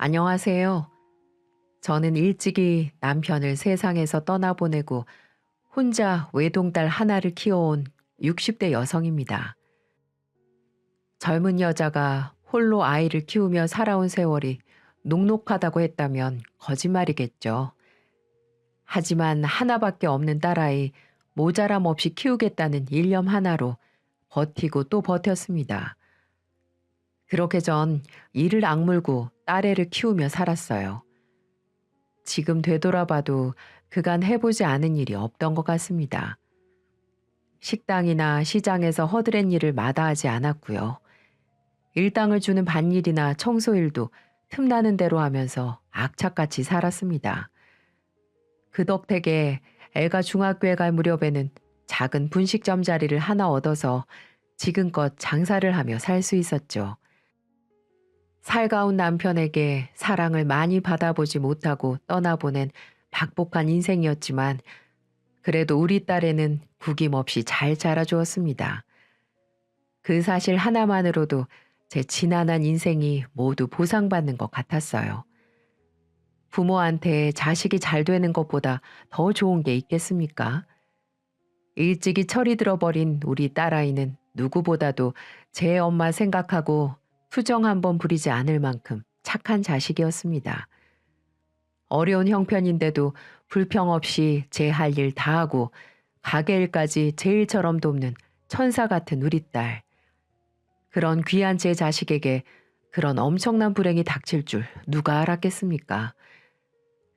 안녕하세요. 저는 일찍이 남편을 세상에서 떠나보내고 혼자 외동딸 하나를 키워온 60대 여성입니다. 젊은 여자가 홀로 아이를 키우며 살아온 세월이 녹록하다고 했다면 거짓말이겠죠. 하지만 하나밖에 없는 딸아이 모자람 없이 키우겠다는 일념 하나로 버티고 또 버텼습니다. 그렇게 전 이를 악물고 딸애를 키우며 살았어요. 지금 되돌아봐도 그간 해보지 않은 일이 없던 것 같습니다. 식당이나 시장에서 허드렛 일을 마다하지 않았고요. 일당을 주는 밭일이나 청소일도 틈나는 대로 하면서 악착같이 살았습니다. 그 덕택에 애가 중학교에 갈 무렵에는 작은 분식점 자리를 하나 얻어서 지금껏 장사를 하며 살 수 있었죠. 살가운 남편에게 사랑을 많이 받아보지 못하고 떠나보낸 박복한 인생이었지만 그래도 우리 딸에는 구김없이 잘 자라주었습니다. 그 사실 하나만으로도 제 지난한 인생이 모두 보상받는 것 같았어요. 부모한테 자식이 잘 되는 것보다 더 좋은 게 있겠습니까? 일찍이 철이 들어버린 우리 딸아이는 누구보다도 제 엄마 생각하고 투정 한번 부리지 않을 만큼 착한 자식이었습니다. 어려운 형편인데도 불평 없이 제 할 일 다 하고 가게 일까지 제 일처럼 돕는 천사 같은 우리 딸. 그런 귀한 제 자식에게 그런 엄청난 불행이 닥칠 줄 누가 알았겠습니까?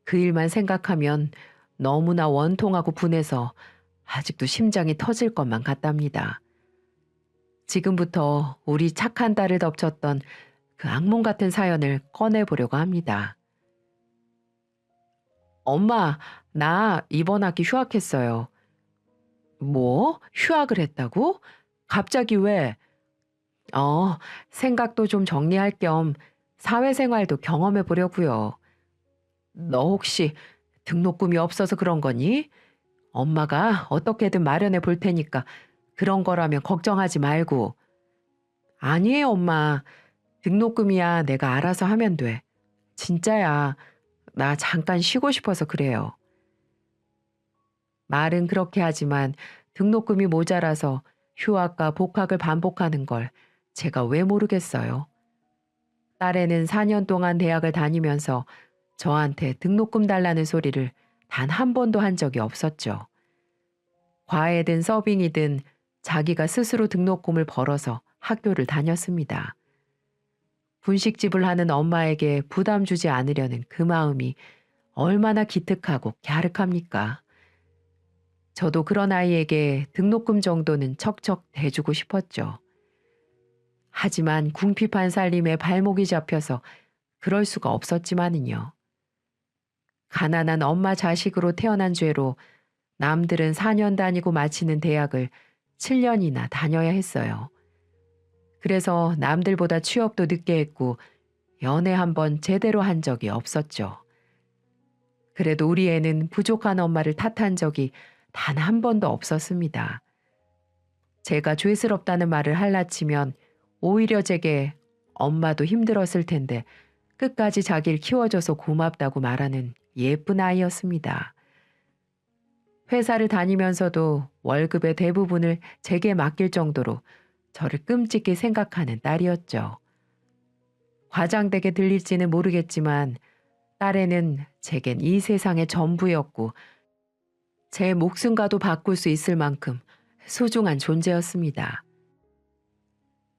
그 일만 생각하면 너무나 원통하고 분해서 아직도 심장이 터질 것만 같답니다. 지금부터 우리 착한 딸을 덮쳤던 그 악몽 같은 사연을 꺼내보려고 합니다. 엄마, 나 이번 학기 휴학했어요. 뭐? 휴학을 했다고? 갑자기 왜? 생각도 좀 정리할 겸 사회생활도 경험해 보려고요. 너 혹시 등록금이 없어서 그런 거니? 엄마가 어떻게든 마련해 볼 테니까 그런 거라면 걱정하지 말고. 아니에요, 엄마. 등록금이야 내가 알아서 하면 돼. 진짜야. 나 잠깐 쉬고 싶어서 그래요. 말은 그렇게 하지만 등록금이 모자라서 휴학과 복학을 반복하는 걸 제가 왜 모르겠어요. 딸애는 4년 동안 대학을 다니면서 저한테 등록금 달라는 소리를 단 한 번도 한 적이 없었죠. 과외든 서빙이든 자기가 스스로 등록금을 벌어서 학교를 다녔습니다. 분식집을 하는 엄마에게 부담 주지 않으려는 그 마음이 얼마나 기특하고 갸륵합니까? 저도 그런 아이에게 등록금 정도는 척척 대주고 싶었죠. 하지만 궁핍한 살림에 발목이 잡혀서 그럴 수가 없었지만은요. 가난한 엄마 자식으로 태어난 죄로 남들은 4년 다니고 마치는 대학을 7년이나 다녀야 했어요. 그래서 남들보다 취업도 늦게 했고 연애 한 번 제대로 한 적이 없었죠. 그래도 우리 애는 부족한 엄마를 탓한 적이 단 한 번도 없었습니다. 제가 죄스럽다는 말을 할라치면 오히려 제게 엄마도 힘들었을 텐데 끝까지 자기를 키워줘서 고맙다고 말하는 예쁜 아이였습니다. 회사를 다니면서도 월급의 대부분을 제게 맡길 정도로 저를 끔찍히 생각하는 딸이었죠. 과장되게 들릴지는 모르겠지만 딸에는 제겐 이 세상의 전부였고 제 목숨과도 바꿀 수 있을 만큼 소중한 존재였습니다.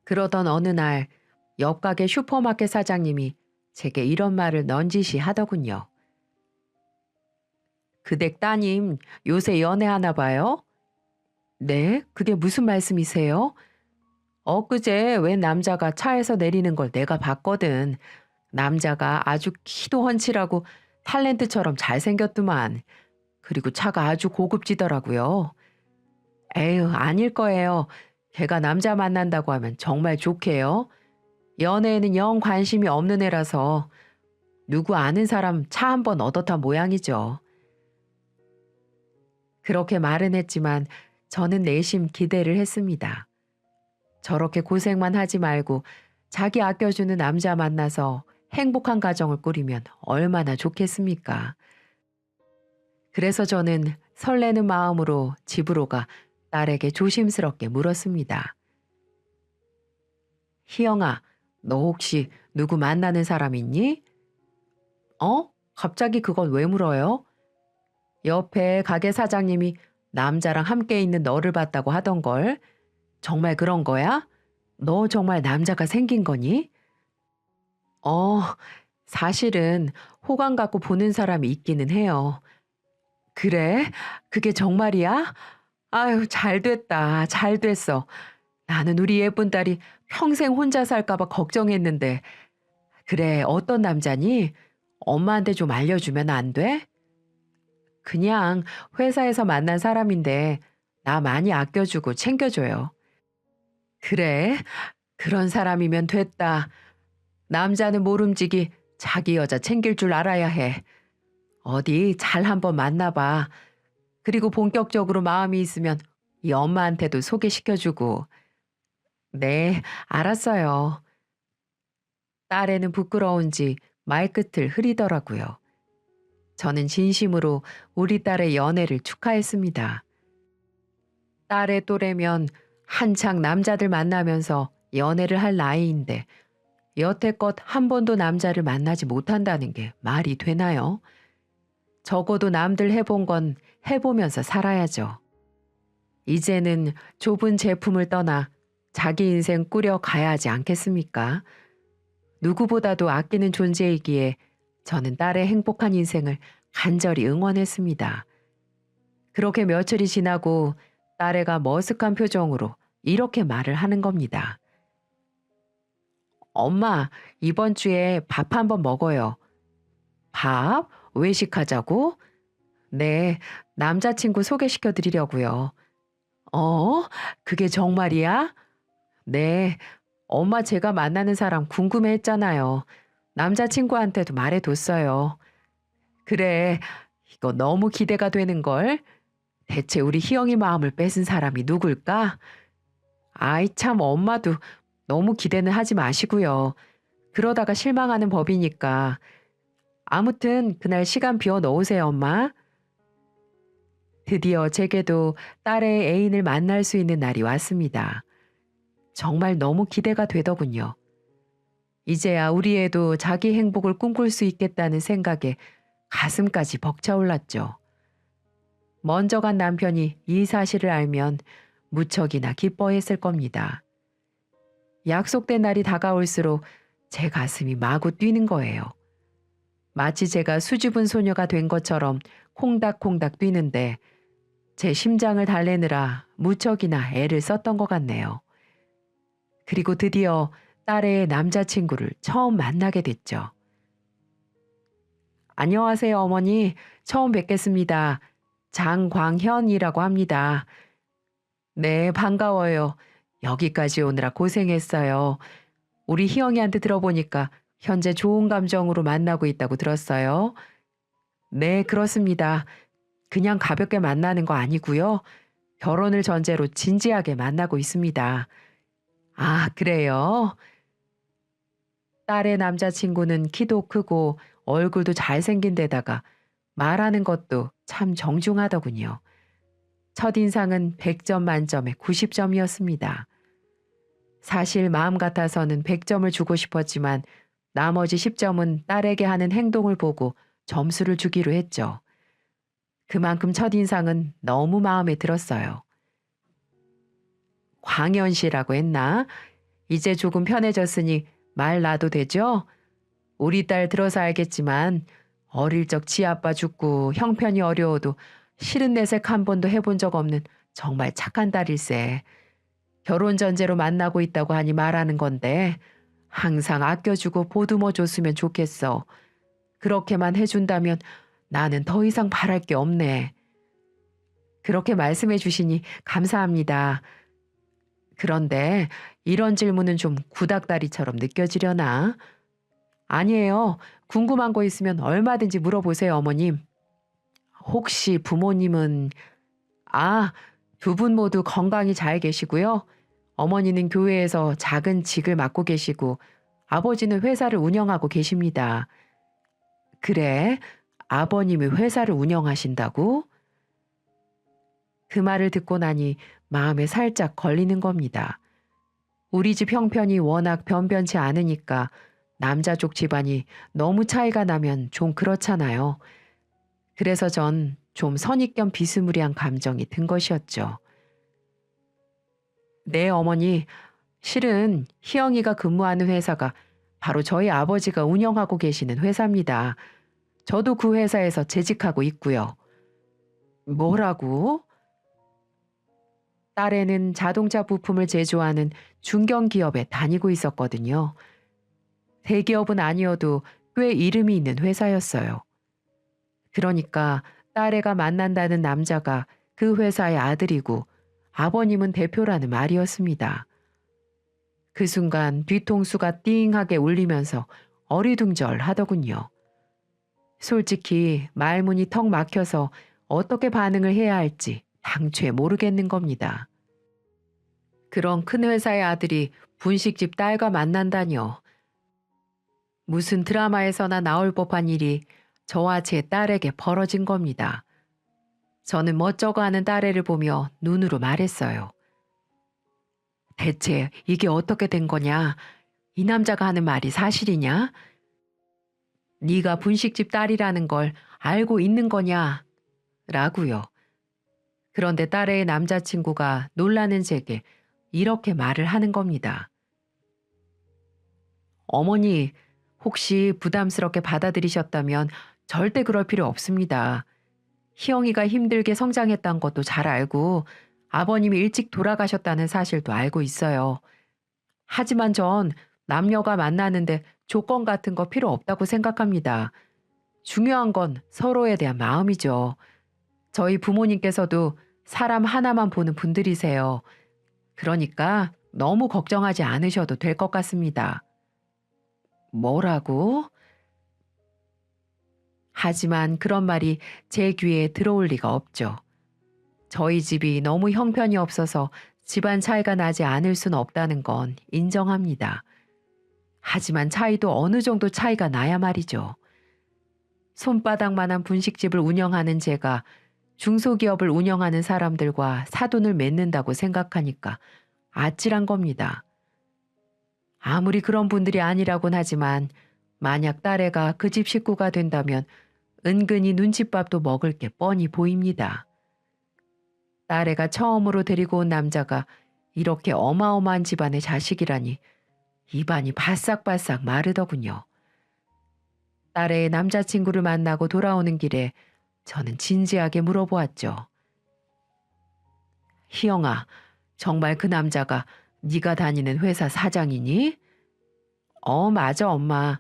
그러던 어느 날 옆가게 슈퍼마켓 사장님이 제게 이런 말을 넌지시 하더군요. 그댁 따님 요새 연애하나 봐요? 네? 그게 무슨 말씀이세요? 엊그제 웬 남자가 차에서 내리는 걸 내가 봤거든. 남자가 아주 키도 훤칠하고 탤런트처럼 잘생겼더만. 그리고 차가 아주 고급지더라고요. 에휴, 아닐 거예요. 걔가 남자 만난다고 하면 정말 좋게요. 연애에는 영 관심이 없는 애라서 누구 아는 사람 차 한 번 얻어탄 모양이죠. 그렇게 말은 했지만 저는 내심 기대를 했습니다. 저렇게 고생만 하지 말고 자기 아껴주는 남자 만나서 행복한 가정을 꾸리면 얼마나 좋겠습니까? 그래서 저는 설레는 마음으로 집으로 가 딸에게 조심스럽게 물었습니다. 희영아, 너 혹시 누구 만나는 사람 있니? 어? 갑자기 그걸 왜 물어요? 옆에 가게 사장님이 남자랑 함께 있는 너를 봤다고 하던걸. 정말 그런 거야? 너 정말 남자가 생긴 거니? 어, 사실은 호감 갖고 보는 사람이 있기는 해요. 그래? 그게 정말이야? 아유, 잘 됐다. 잘 됐어. 나는 우리 예쁜 딸이 평생 혼자 살까 봐 걱정했는데. 그래, 어떤 남자니? 엄마한테 좀 알려주면 안 돼? 그냥 회사에서 만난 사람인데 나 많이 아껴주고 챙겨줘요. 그래? 그런 사람이면 됐다. 남자는 모름지기 자기 여자 챙길 줄 알아야 해. 어디 잘 한번 만나봐. 그리고 본격적으로 마음이 있으면 이 엄마한테도 소개시켜주고. 네, 알았어요. 딸애는 부끄러운지 말끝을 흐리더라고요. 저는 진심으로 우리 딸의 연애를 축하했습니다. 딸의 또래면 한창 남자들 만나면서 연애를 할 나이인데 여태껏 한 번도 남자를 만나지 못한다는 게 말이 되나요? 적어도 남들 해본 건 해보면서 살아야죠. 이제는 좁은 제품을 떠나 자기 인생 꾸려 가야 하지 않겠습니까? 누구보다도 아끼는 존재이기에 저는 딸의 행복한 인생을 간절히 응원했습니다. 그렇게 며칠이 지나고 딸애가 머쓱한 표정으로 이렇게 말을 하는 겁니다. 엄마, 이번 주에 밥 한번 먹어요. 밥? 외식하자고? 네, 남자친구 소개시켜 드리려고요. 어? 그게 정말이야? 네, 엄마 제가 만나는 사람 궁금해 했잖아요. 남자친구한테도 말해뒀어요. 그래, 이거 너무 기대가 되는걸? 대체 우리 희영이 마음을 뺏은 사람이 누굴까? 아이 참 엄마도 너무 기대는 하지 마시고요. 그러다가 실망하는 법이니까. 아무튼 그날 시간 비워 넣으세요, 엄마. 드디어 제게도 딸의 애인을 만날 수 있는 날이 왔습니다. 정말 너무 기대가 되더군요. 이제야 우리 애도 자기 행복을 꿈꿀 수 있겠다는 생각에 가슴까지 벅차올랐죠. 먼저 간 남편이 이 사실을 알면 무척이나 기뻐했을 겁니다. 약속된 날이 다가올수록 제 가슴이 마구 뛰는 거예요. 마치 제가 수줍은 소녀가 된 것처럼 콩닥콩닥 뛰는데 제 심장을 달래느라 무척이나 애를 썼던 것 같네요. 그리고 드디어 딸의 남자친구를 처음 만나게 됐죠. 안녕하세요, 어머니. 처음 뵙겠습니다. 장광현이라고 합니다. 네, 반가워요. 여기까지 오느라 고생했어요. 우리 희영이한테 들어보니까 현재 좋은 감정으로 만나고 있다고 들었어요. 네, 그렇습니다. 그냥 가볍게 만나는 거 아니고요. 결혼을 전제로 진지하게 만나고 있습니다. 아, 그래요? 딸의 남자친구는 키도 크고 얼굴도 잘생긴 데다가 말하는 것도 참 정중하더군요. 첫인상은 100점 만점에 90점이었습니다. 사실 마음 같아서는 100점을 주고 싶었지만 나머지 10점은 딸에게 하는 행동을 보고 점수를 주기로 했죠. 그만큼 첫인상은 너무 마음에 들었어요. 광현 씨라고 했나? 이제 조금 편해졌으니 말 놔도 되죠? 우리 딸 들어서 알겠지만 어릴 적 지아빠 죽고 형편이 어려워도 싫은 내색 한 번도 해본 적 없는 정말 착한 딸일세. 결혼 전제로 만나고 있다고 하니 말하는 건데 항상 아껴주고 보듬어 줬으면 좋겠어. 그렇게만 해준다면 나는 더 이상 바랄 게 없네. 그렇게 말씀해 주시니 감사합니다. 그런데 이런 질문은 좀 구닥다리처럼 느껴지려나? 아니에요. 궁금한 거 있으면 얼마든지 물어보세요, 어머님. 혹시 부모님은, 아, 두 분 모두 건강히 잘 계시고요. 어머니는 교회에서 작은 직을 맡고 계시고, 아버지는 회사를 운영하고 계십니다. 그래? 아버님이 회사를 운영하신다고? 그 말을 듣고 나니 마음에 살짝 걸리는 겁니다. 우리 집 형편이 워낙 변변치 않으니까 남자 쪽 집안이 너무 차이가 나면 좀 그렇잖아요. 그래서 전 좀 선입견 비스무리한 감정이 든 것이었죠. 네, 어머니. 실은 희영이가 근무하는 회사가 바로 저희 아버지가 운영하고 계시는 회사입니다. 저도 그 회사에서 재직하고 있고요. 뭐라고? 딸애는 자동차 부품을 제조하는 중견기업에 다니고 있었거든요. 대기업은 아니어도 꽤 이름이 있는 회사였어요. 그러니까 딸애가 만난다는 남자가 그 회사의 아들이고 아버님은 대표라는 말이었습니다. 그 순간 뒤통수가 띵하게 울리면서 어리둥절하더군요. 솔직히 말문이 턱 막혀서 어떻게 반응을 해야 할지 당최 모르겠는 겁니다. 그런 큰 회사의 아들이 분식집 딸과 만난다뇨. 무슨 드라마에서나 나올 법한 일이 저와 제 딸에게 벌어진 겁니다. 저는 멋쩍어하는 딸애를 보며 눈으로 말했어요. 대체 이게 어떻게 된 거냐? 이 남자가 하는 말이 사실이냐? 네가 분식집 딸이라는 걸 알고 있는 거냐? 라고요. 그런데 딸의 남자친구가 놀라는 제게 이렇게 말을 하는 겁니다. 어머니, 혹시 부담스럽게 받아들이셨다면 절대 그럴 필요 없습니다. 희영이가 힘들게 성장했던 것도 잘 알고 아버님이 일찍 돌아가셨다는 사실도 알고 있어요. 하지만 전 남녀가 만나는데 조건 같은 거 필요 없다고 생각합니다. 중요한 건 서로에 대한 마음이죠. 저희 부모님께서도 사람 하나만 보는 분들이세요. 그러니까 너무 걱정하지 않으셔도 될 것 같습니다. 뭐라고? 하지만 그런 말이 제 귀에 들어올 리가 없죠. 저희 집이 너무 형편이 없어서 집안 차이가 나지 않을 순 없다는 건 인정합니다. 하지만 차이도 어느 정도 차이가 나야 말이죠. 손바닥만한 분식집을 운영하는 제가 중소기업을 운영하는 사람들과 사돈을 맺는다고 생각하니까 아찔한 겁니다. 아무리 그런 분들이 아니라곤 하지만 만약 딸애가 그 집 식구가 된다면 은근히 눈칫밥도 먹을 게 뻔히 보입니다. 딸애가 처음으로 데리고 온 남자가 이렇게 어마어마한 집안의 자식이라니 입안이 바싹바싹 마르더군요. 딸의 남자친구를 만나고 돌아오는 길에 저는 진지하게 물어보았죠. 희영아, 정말 그 남자가 네가 다니는 회사 사장이니? 맞아, 엄마.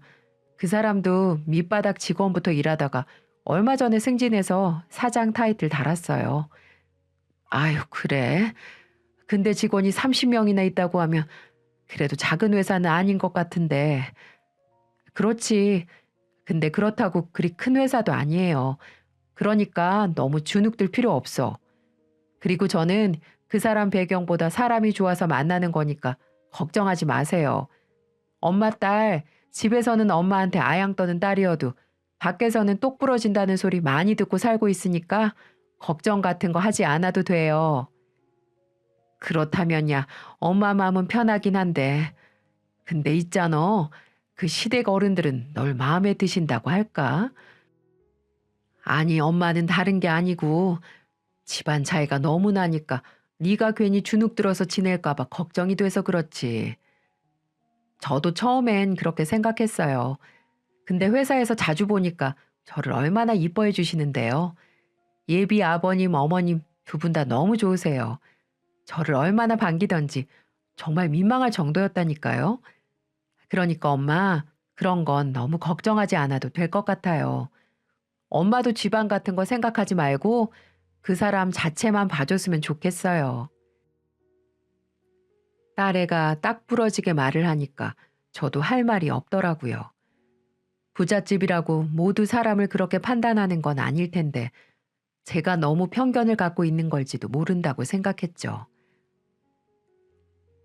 그 사람도 밑바닥 직원부터 일하다가 얼마 전에 승진해서 사장 타이틀 달았어요. 아유, 그래? 근데 직원이 30명이나 있다고 하면 그래도 작은 회사는 아닌 것 같은데. 그렇지. 근데 그렇다고 그리 큰 회사도 아니에요. 그러니까 너무 주눅들 필요 없어. 그리고 저는 그 사람 배경보다 사람이 좋아서 만나는 거니까 걱정하지 마세요. 엄마 딸, 집에서는 엄마한테 아양 떠는 딸이어도 밖에서는 똑 부러진다는 소리 많이 듣고 살고 있으니까 걱정 같은 거 하지 않아도 돼요. 그렇다면야 엄마 마음은 편하긴 한데. 근데 있잖아. 그 시댁 어른들은 널 마음에 드신다고 할까? 아니, 엄마는 다른 게 아니고 집안 차이가 너무 나니까 네가 괜히 주눅 들어서 지낼까 봐 걱정이 돼서 그렇지. 저도 처음엔 그렇게 생각했어요. 근데 회사에서 자주 보니까 저를 얼마나 이뻐해 주시는데요. 예비 아버님, 어머님 두 분 다 너무 좋으세요. 저를 얼마나 반기던지 정말 민망할 정도였다니까요. 그러니까 엄마, 그런 건 너무 걱정하지 않아도 될 것 같아요. 엄마도 집안 같은 거 생각하지 말고 그 사람 자체만 봐줬으면 좋겠어요. 딸애가 딱 부러지게 말을 하니까 저도 할 말이 없더라고요. 부잣집이라고 모두 사람을 그렇게 판단하는 건 아닐 텐데 제가 너무 편견을 갖고 있는 걸지도 모른다고 생각했죠.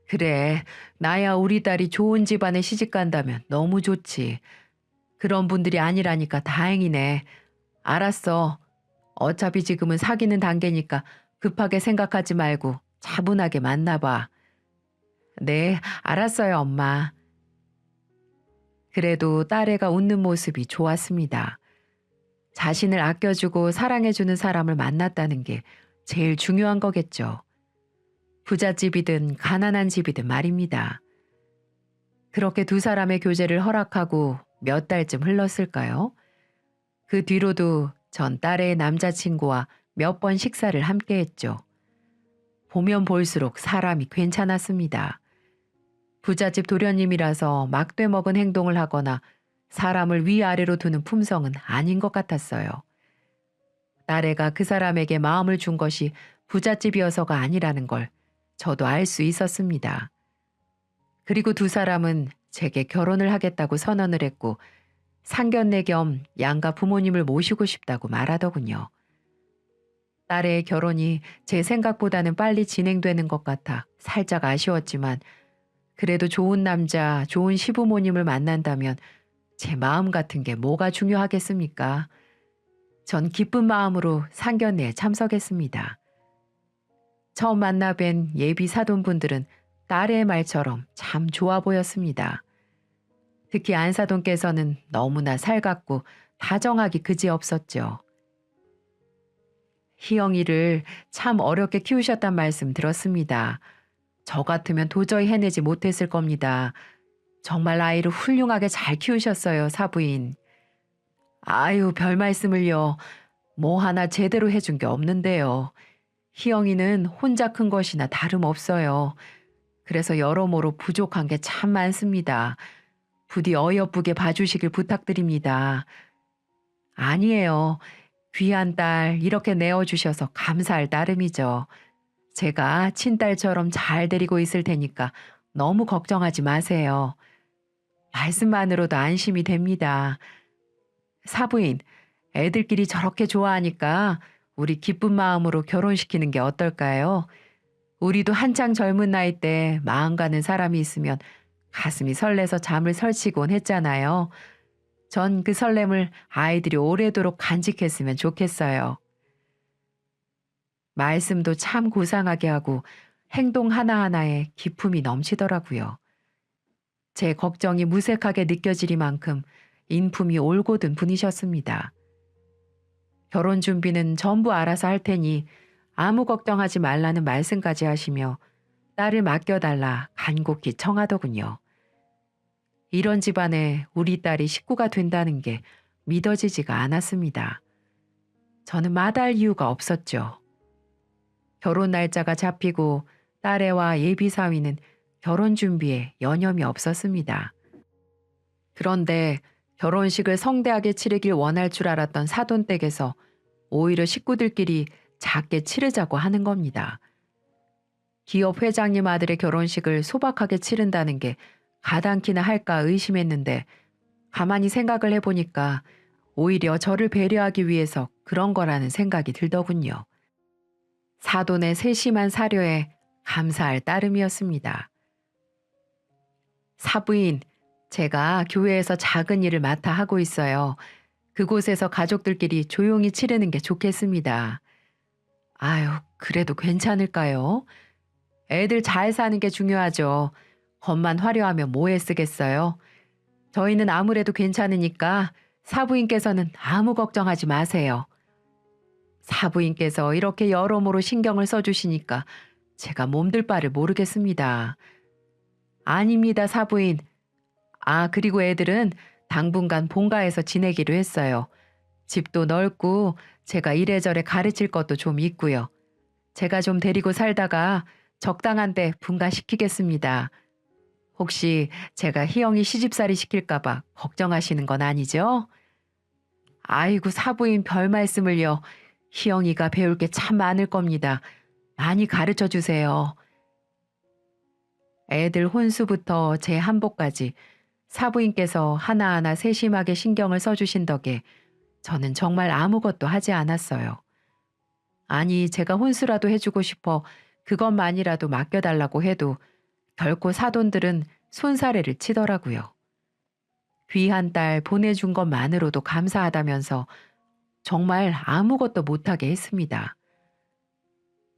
그래, 나야 우리 딸이 좋은 집안에 시집 간다면 너무 좋지. 그런 분들이 아니라니까 다행이네. 알았어. 어차피 지금은 사귀는 단계니까 급하게 생각하지 말고 차분하게 만나봐. 네, 알았어요, 엄마. 그래도 딸애가 웃는 모습이 좋았습니다. 자신을 아껴주고 사랑해주는 사람을 만났다는 게 제일 중요한 거겠죠. 부잣집이든 가난한 집이든 말입니다. 그렇게 두 사람의 교제를 허락하고 몇 달쯤 흘렀을까요? 그 뒤로도 전 딸의 남자친구와 몇 번 식사를 함께 했죠. 보면 볼수록 사람이 괜찮았습니다. 부잣집 도련님이라서 막돼 먹은 행동을 하거나 사람을 위아래로 두는 품성은 아닌 것 같았어요. 딸애가 그 사람에게 마음을 준 것이 부잣집이어서가 아니라는 걸 저도 알 수 있었습니다. 그리고 두 사람은 제게 결혼을 하겠다고 선언을 했고 상견례 겸 양가 부모님을 모시고 싶다고 말하더군요. 딸의 결혼이 제 생각보다는 빨리 진행되는 것 같아 살짝 아쉬웠지만 그래도 좋은 남자, 좋은 시부모님을 만난다면 제 마음 같은 게 뭐가 중요하겠습니까? 전 기쁜 마음으로 상견례에 참석했습니다. 처음 만나 뵌 예비 사돈분들은 딸의 말처럼 참 좋아 보였습니다. 특히 안사돈께서는 너무나 살갑고 다정하기 그지없었죠. 희영이를 참 어렵게 키우셨단 말씀 들었습니다. 저 같으면 도저히 해내지 못했을 겁니다. 정말 아이를 훌륭하게 잘 키우셨어요, 사부인. 아유, 별 말씀을요. 뭐 하나 제대로 해준 게 없는데요. 희영이는 혼자 큰 것이나 다름없어요. 그래서 여러모로 부족한 게 참 많습니다. 부디 어여쁘게 봐주시길 부탁드립니다. 아니에요. 귀한 딸 이렇게 내어주셔서 감사할 따름이죠. 제가 친딸처럼 잘 데리고 있을 테니까 너무 걱정하지 마세요. 말씀만으로도 안심이 됩니다. 사부인, 애들끼리 저렇게 좋아하니까 우리 기쁜 마음으로 결혼시키는 게 어떨까요? 우리도 한창 젊은 나이 때 마음 가는 사람이 있으면 가슴이 설레서 잠을 설치곤 했잖아요. 전 그 설렘을 아이들이 오래도록 간직했으면 좋겠어요. 말씀도 참 고상하게 하고 행동 하나하나에 기품이 넘치더라고요. 제 걱정이 무색하게 느껴지리만큼 인품이 올곧은 분이셨습니다. 결혼 준비는 전부 알아서 할 테니 아무 걱정하지 말라는 말씀까지 하시며 딸을 맡겨달라 간곡히 청하더군요. 이런 집안에 우리 딸이 식구가 된다는 게 믿어지지가 않았습니다. 저는 마다할 이유가 없었죠. 결혼 날짜가 잡히고 딸애와 예비 사위는 결혼 준비에 여념이 없었습니다. 그런데 결혼식을 성대하게 치르길 원할 줄 알았던 사돈댁에서 오히려 식구들끼리 작게 치르자고 하는 겁니다. 기업 회장님 아들의 결혼식을 소박하게 치른다는 게 가당키나 할까 의심했는데 가만히 생각을 해보니까 오히려 저를 배려하기 위해서 그런 거라는 생각이 들더군요. 사돈의 세심한 사료에 감사할 따름이었습니다. 사부인, 제가 교회에서 작은 일을 맡아 하고 있어요. 그곳에서 가족들끼리 조용히 치르는 게 좋겠습니다. 아유, 그래도 괜찮을까요? 애들 잘 사는 게 중요하죠. 겉만 화려하면 뭐에 쓰겠어요? 저희는 아무래도 괜찮으니까 사부인께서는 아무 걱정하지 마세요. 사부인께서 이렇게 여러모로 신경을 써주시니까 제가 몸둘 바를 모르겠습니다. 아닙니다, 사부인. 아, 그리고 애들은 당분간 본가에서 지내기로 했어요. 집도 넓고 제가 이래저래 가르칠 것도 좀 있고요. 제가 좀 데리고 살다가 적당한 때 분가시키겠습니다. 혹시 제가 희영이 시집살이 시킬까봐 걱정하시는 건 아니죠? 아이고, 사부인 별 말씀을요. 희영이가 배울 게 참 많을 겁니다. 많이 가르쳐 주세요. 애들 혼수부터 제 한복까지 사부인께서 하나하나 세심하게 신경을 써주신 덕에 저는 정말 아무것도 하지 않았어요. 아니, 제가 혼수라도 해주고 싶어 그것만이라도 맡겨달라고 해도 결코 사돈들은 손사래를 치더라고요. 귀한 딸 보내준 것만으로도 감사하다면서 정말 아무것도 못하게 했습니다.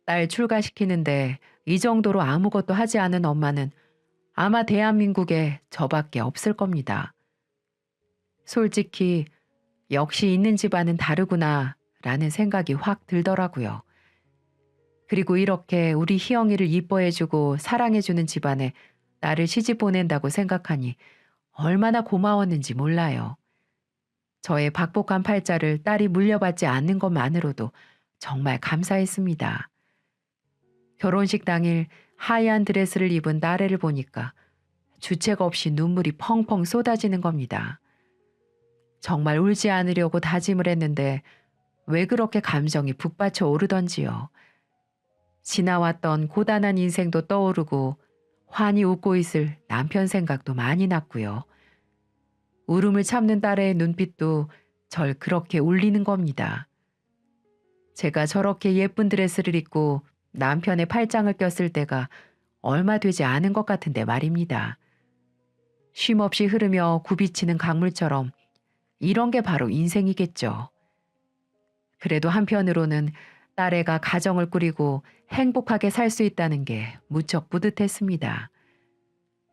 딸 출가시키는데 이 정도로 아무것도 하지 않은 엄마는 아마 대한민국에 저밖에 없을 겁니다. 솔직히 역시 있는 집안은 다르구나 라는 생각이 확 들더라고요. 그리고 이렇게 우리 희영이를 이뻐해주고 사랑해주는 집안에 나를 시집 보낸다고 생각하니 얼마나 고마웠는지 몰라요. 저의 박복한 팔자를 딸이 물려받지 않는 것만으로도 정말 감사했습니다. 결혼식 당일 하얀 드레스를 입은 딸애를 보니까 주책 없이 눈물이 펑펑 쏟아지는 겁니다. 정말 울지 않으려고 다짐을 했는데 왜 그렇게 감정이 북받쳐 오르던지요. 지나왔던 고단한 인생도 떠오르고 환히 웃고 있을 남편 생각도 많이 났고요. 울음을 참는 딸의 눈빛도 절 그렇게 울리는 겁니다. 제가 저렇게 예쁜 드레스를 입고 남편의 팔짱을 꼈을 때가 얼마 되지 않은 것 같은데 말입니다. 쉼없이 흐르며 굽이치는 강물처럼 이런 게 바로 인생이겠죠. 그래도 한편으로는 딸애가 가정을 꾸리고 행복하게 살 수 있다는 게 무척 뿌듯했습니다.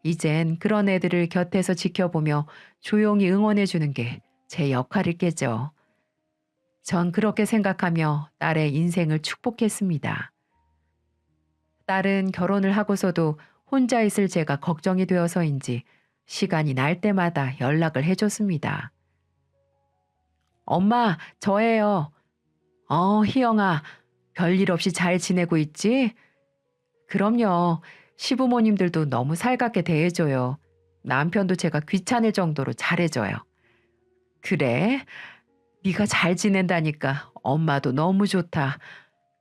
이젠 그런 애들을 곁에서 지켜보며 조용히 응원해주는 게 제 역할이겠죠. 전 그렇게 생각하며 딸의 인생을 축복했습니다. 딸은 결혼을 하고서도 혼자 있을 제가 걱정이 되어서인지 시간이 날 때마다 연락을 해줬습니다. 엄마, 저예요. 희영아, 별일 없이 잘 지내고 있지? 그럼요. 시부모님들도 너무 살갑게 대해줘요. 남편도 제가 귀찮을 정도로 잘해줘요. 그래? 네가 잘 지낸다니까 엄마도 너무 좋다.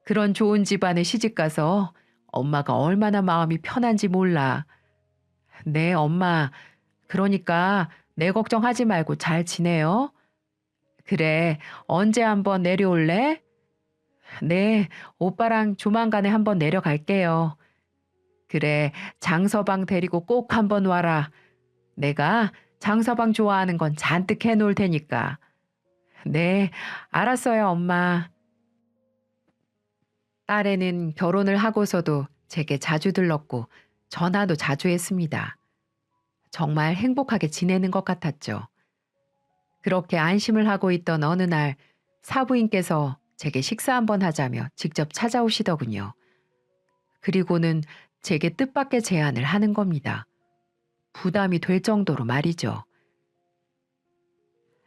그런 좋은 집안에 시집가서 엄마가 얼마나 마음이 편한지 몰라. 네, 엄마. 그러니까 내 걱정하지 말고 잘 지내요. 그래, 언제 한번 내려올래? 네, 오빠랑 조만간에 한번 내려갈게요. 그래, 장서방 데리고 꼭 한번 와라. 내가 장서방 좋아하는 건 잔뜩 해놓을 테니까. 네, 알았어요, 엄마. 딸애는 결혼을 하고서도 제게 자주 들렀고 전화도 자주 했습니다. 정말 행복하게 지내는 것 같았죠. 그렇게 안심을 하고 있던 어느 날 사부인께서 제게 식사 한번 하자며 직접 찾아오시더군요. 그리고는 제게 뜻밖의 제안을 하는 겁니다. 부담이 될 정도로 말이죠.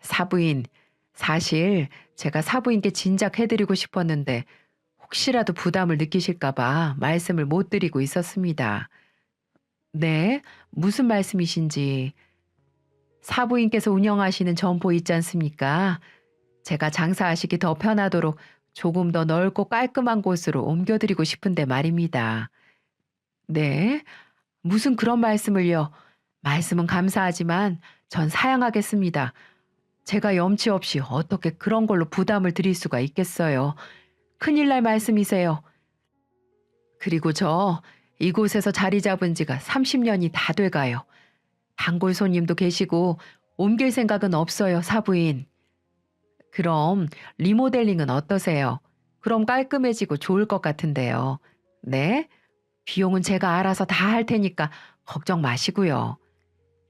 사부인, 사실 제가 사부인께 진작 해드리고 싶었는데 혹시라도 부담을 느끼실까봐 말씀을 못 드리고 있었습니다. 네, 무슨 말씀이신지. 사부인께서 운영하시는 점포 있지 않습니까? 제가 장사하시기 더 편하도록 조금 더 넓고 깔끔한 곳으로 옮겨드리고 싶은데 말입니다. 네, 무슨 그런 말씀을요. 말씀은 감사하지만 전 사양하겠습니다. 제가 염치 없이 어떻게 그런 걸로 부담을 드릴 수가 있겠어요. 큰일 날 말씀이세요. 그리고 저 이곳에서 자리 잡은 지가 30년이 다 돼가요. 단골 손님도 계시고 옮길 생각은 없어요, 사부인. 그럼 리모델링은 어떠세요? 그럼 깔끔해지고 좋을 것 같은데요. 네? 비용은 제가 알아서 다 할 테니까 걱정 마시고요.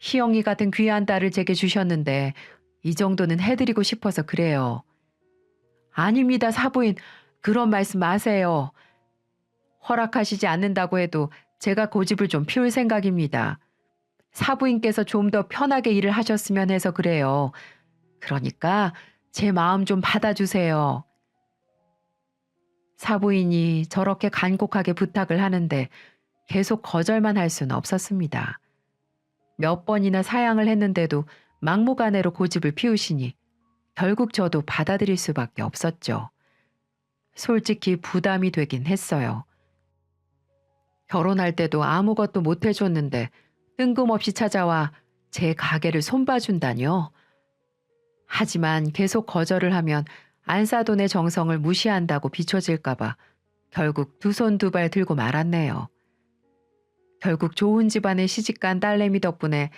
희영이 같은 귀한 딸을 제게 주셨는데 이 정도는 해드리고 싶어서 그래요. 아닙니다, 사부인. 그런 말씀 마세요. 허락하시지 않는다고 해도 제가 고집을 좀 피울 생각입니다. 사부인께서 좀 더 편하게 일을 하셨으면 해서 그래요. 그러니까 제 마음 좀 받아주세요. 사부인이 저렇게 간곡하게 부탁을 하는데 계속 거절만 할 수는 없었습니다. 몇 번이나 사양을 했는데도 막무가내로 고집을 피우시니 결국 저도 받아들일 수밖에 없었죠. 솔직히 부담이 되긴 했어요. 결혼할 때도 아무것도 못 해줬는데 뜬금없이 찾아와 제 가게를 손봐준다뇨. 하지만 계속 거절을 하면 안사돈의 정성을 무시한다고 비춰질까봐 결국 두 손 두 발 들고 말았네요. 결국 좋은 집안에 시집간 딸내미 덕분에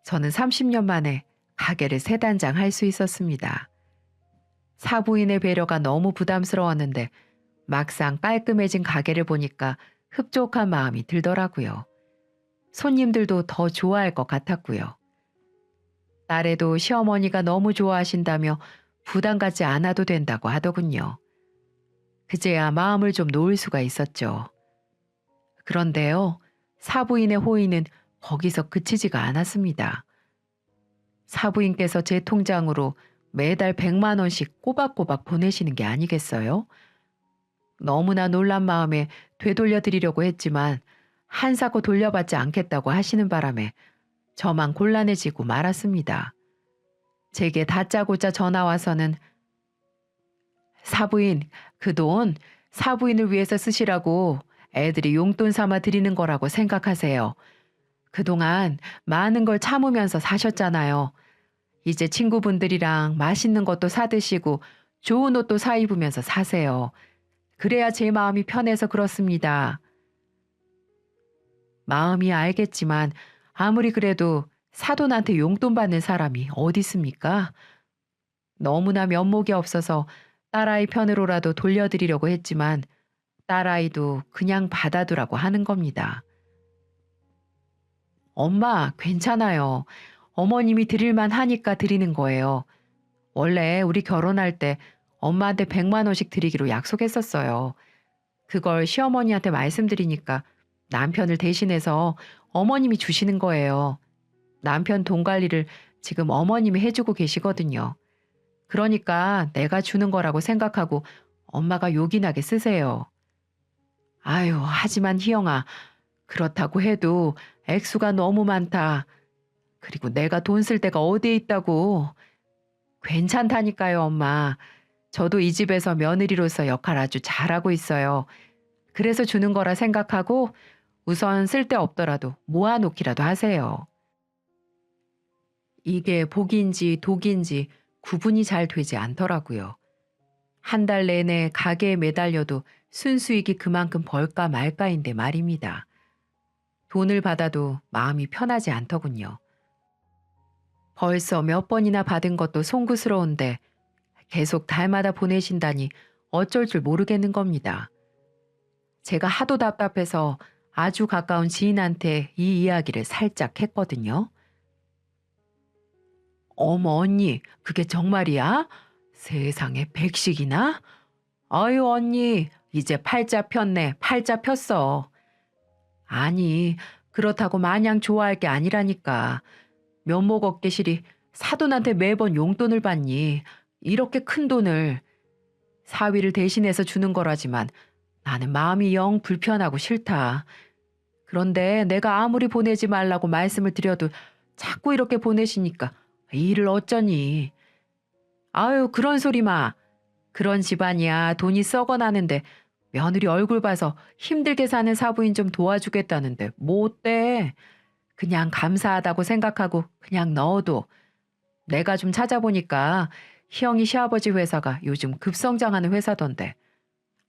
저는 30년 만에 가게를 세 단장 할 수 있었습니다. 사부인의 배려가 너무 부담스러웠는데 막상 깔끔해진 가게를 보니까 흡족한 마음이 들더라고요. 손님들도 더 좋아할 것 같았고요. 딸애도 시어머니가 너무 좋아하신다며 부담 갖지 않아도 된다고 하더군요. 그제야 마음을 좀 놓을 수가 있었죠. 그런데요, 사부인의 호의는 거기서 그치지가 않았습니다. 사부인께서 제 통장으로 매달 100만 원씩 꼬박꼬박 보내시는 게 아니겠어요? 너무나 놀란 마음에 되돌려 드리려고 했지만 한사코 돌려받지 않겠다고 하시는 바람에 저만 곤란해지고 말았습니다. 제게 다짜고짜 전화 와서는 사부인, 그 돈 사부인을 위해서 쓰시라고 애들이 용돈 삼아 드리는 거라고 생각하세요. 그동안 많은 걸 참으면서 사셨잖아요. 이제 친구분들이랑 맛있는 것도 사 드시고 좋은 옷도 사 입으면서 사세요. 그래야 제 마음이 편해서 그렇습니다. 마음이 알겠지만 아무리 그래도 사돈한테 용돈 받는 사람이 어디 있습니까? 너무나 면목이 없어서 딸아이 편으로라도 돌려드리려고 했지만 딸아이도 그냥 받아두라고 하는 겁니다. 엄마, 괜찮아요. 어머님이 드릴만 하니까 드리는 거예요. 원래 우리 결혼할 때 엄마한테 100만 원씩 드리기로 약속했었어요. 그걸 시어머니한테 말씀드리니까 남편을 대신해서 어머님이 주시는 거예요. 남편 돈 관리를 지금 어머님이 해주고 계시거든요. 그러니까 내가 주는 거라고 생각하고 엄마가 요긴하게 쓰세요. 아유, 하지만 희영아, 그렇다고 해도 액수가 너무 많다. 그리고 내가 돈 쓸 데가 어디에 있다고. 괜찮다니까요, 엄마. 저도 이 집에서 며느리로서 역할 아주 잘하고 있어요. 그래서 주는 거라 생각하고 우선 쓸 데 없더라도 모아놓기라도 하세요. 이게 복인지 독인지 구분이 잘 되지 않더라고요. 한 달 내내 가게에 매달려도 순수익이 그만큼 벌까 말까인데 말입니다. 돈을 받아도 마음이 편하지 않더군요. 벌써 몇 번이나 받은 것도 송구스러운데 계속 달마다 보내신다니 어쩔 줄 모르겠는 겁니다. 제가 하도 답답해서 아주 가까운 지인한테 이 이야기를 살짝 했거든요. 어머 언니, 그게 정말이야? 세상에 100씩이나? 아유 언니, 이제 팔자 폈네. 팔자 폈어. 아니, 그렇다고 마냥 좋아할 게 아니라니까. 면목 없게실이 사돈한테 매번 용돈을 받니. 이렇게 큰 돈을. 사위를 대신해서 주는 거라지만 나는 마음이 영 불편하고 싫다. 그런데 내가 아무리 보내지 말라고 말씀을 드려도 자꾸 이렇게 보내시니까 일을 어쩌니. 아유, 그런 소리 마. 그런 집안이야 돈이 썩어나는데 며느리 얼굴 봐서 힘들게 사는 사부인 좀 도와주겠다는데 뭐 어때? 그냥 감사하다고 생각하고 그냥 넣어도. 내가 좀 찾아보니까 희영이 시아버지 회사가 요즘 급성장하는 회사던데.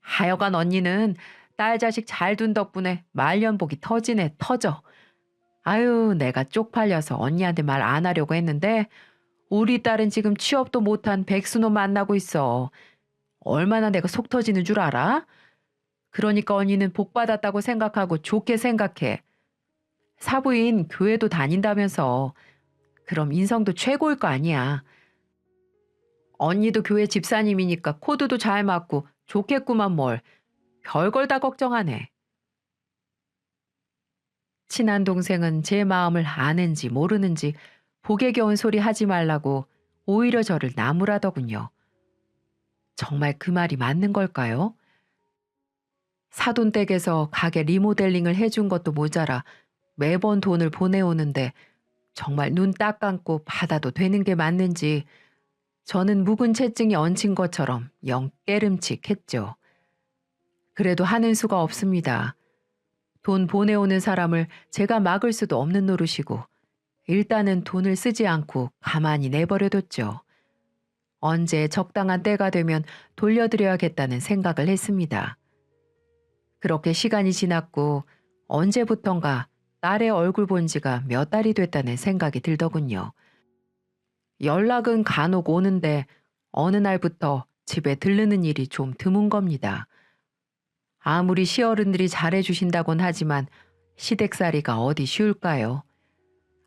하여간 언니는 딸 자식 잘 둔 덕분에 말년복이 터지네 터져. 아유, 내가 쪽팔려서 언니한테 말 안 하려고 했는데 우리 딸은 지금 취업도 못한 백수놈 만나고 있어. 얼마나 내가 속 터지는 줄 알아? 그러니까 언니는 복 받았다고 생각하고 좋게 생각해. 사부인 교회도 다닌다면서. 그럼 인성도 최고일 거 아니야. 언니도 교회 집사님이니까 코드도 잘 맞고 좋겠구만 뭘. 별걸 다 걱정하네. 친한 동생은 제 마음을 아는지 모르는지 복에 겨운 소리 하지 말라고 오히려 저를 나무라더군요. 정말 그 말이 맞는 걸까요? 사돈댁에서 가게 리모델링을 해준 것도 모자라 매번 돈을 보내오는데 정말 눈 딱 감고 받아도 되는 게 맞는지 저는 묵은 채증이 얹힌 것처럼 영 깨름칙했죠. 그래도 하는 수가 없습니다. 돈 보내오는 사람을 제가 막을 수도 없는 노릇이고 일단은 돈을 쓰지 않고 가만히 내버려뒀죠. 언제 적당한 때가 되면 돌려드려야겠다는 생각을 했습니다. 그렇게 시간이 지났고 언제부턴가 딸의 얼굴 본 지가 몇 달이 됐다는 생각이 들더군요. 연락은 간혹 오는데 어느 날부터 집에 들르는 일이 좀 드문 겁니다. 아무리 시어른들이 잘해주신다곤 하지만 시댁살이가 어디 쉬울까요?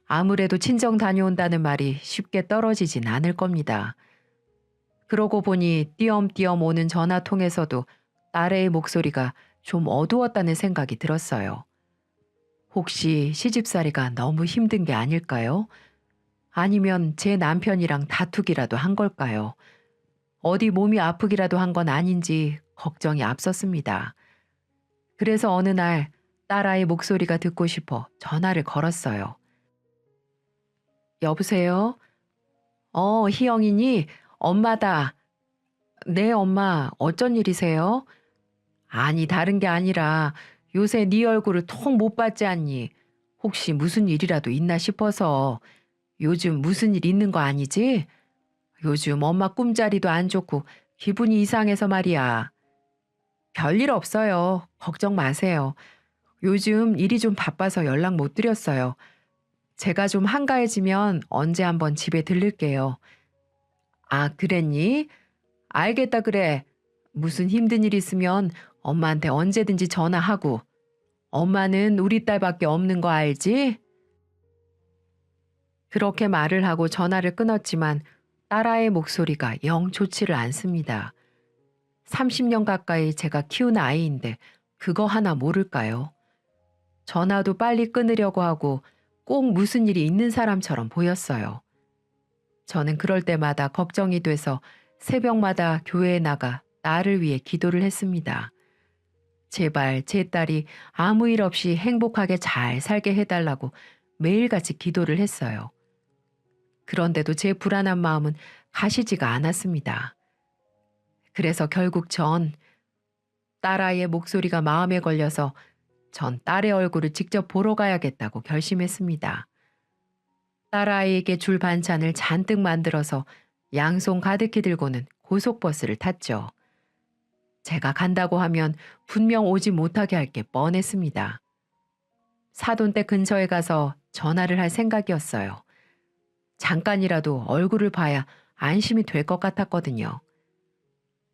아무래도 친정 다녀온다는 말이 쉽게 떨어지진 않을 겁니다. 그러고 보니 띄엄띄엄 오는 전화통에서도 딸의 목소리가 좀 어두웠다는 생각이 들었어요. 혹시 시집살이가 너무 힘든 게 아닐까요? 아니면 제 남편이랑 다투기라도 한 걸까요? 어디 몸이 아프기라도 한 건 아닌지 걱정이 앞섰습니다. 그래서 어느 날 딸아이 목소리가 듣고 싶어 전화를 걸었어요. 여보세요? 희영이니? 엄마다. 네, 엄마. 어쩐 일이세요? 아니, 다른 게 아니라 요새 네 얼굴을 통 못 봤지 않니? 혹시 무슨 일이라도 있나 싶어서. 요즘 무슨 일 있는 거 아니지? 요즘 엄마 꿈자리도 안 좋고 기분이 이상해서 말이야. 별일 없어요. 걱정 마세요. 요즘 일이 좀 바빠서 연락 못 드렸어요. 제가 좀 한가해지면 언제 한번 집에 들를게요. 아, 그랬니? 알겠다, 그래. 무슨 힘든 일 있으면 엄마한테 언제든지 전화하고. 엄마는 우리 딸밖에 없는 거 알지? 그렇게 말을 하고 전화를 끊었지만 딸아이의 목소리가 영 좋지를 않습니다. 30년 가까이 제가 키운 아이인데 그거 하나 모를까요? 전화도 빨리 끊으려고 하고 꼭 무슨 일이 있는 사람처럼 보였어요. 저는 그럴 때마다 걱정이 돼서 새벽마다 교회에 나가 딸을 위해 기도를 했습니다. 제발 제 딸이 아무 일 없이 행복하게 잘 살게 해달라고 매일같이 기도를 했어요. 그런데도 제 불안한 마음은 가시지가 않았습니다. 그래서 결국 전 딸아이의 목소리가 마음에 걸려서 전 딸의 얼굴을 직접 보러 가야겠다고 결심했습니다. 딸아이에게 줄 반찬을 잔뜩 만들어서 양손 가득히 들고는 고속버스를 탔죠. 제가 간다고 하면 분명 오지 못하게 할 게 뻔했습니다. 사돈댁 근처에 가서 전화를 할 생각이었어요. 잠깐이라도 얼굴을 봐야 안심이 될 것 같았거든요.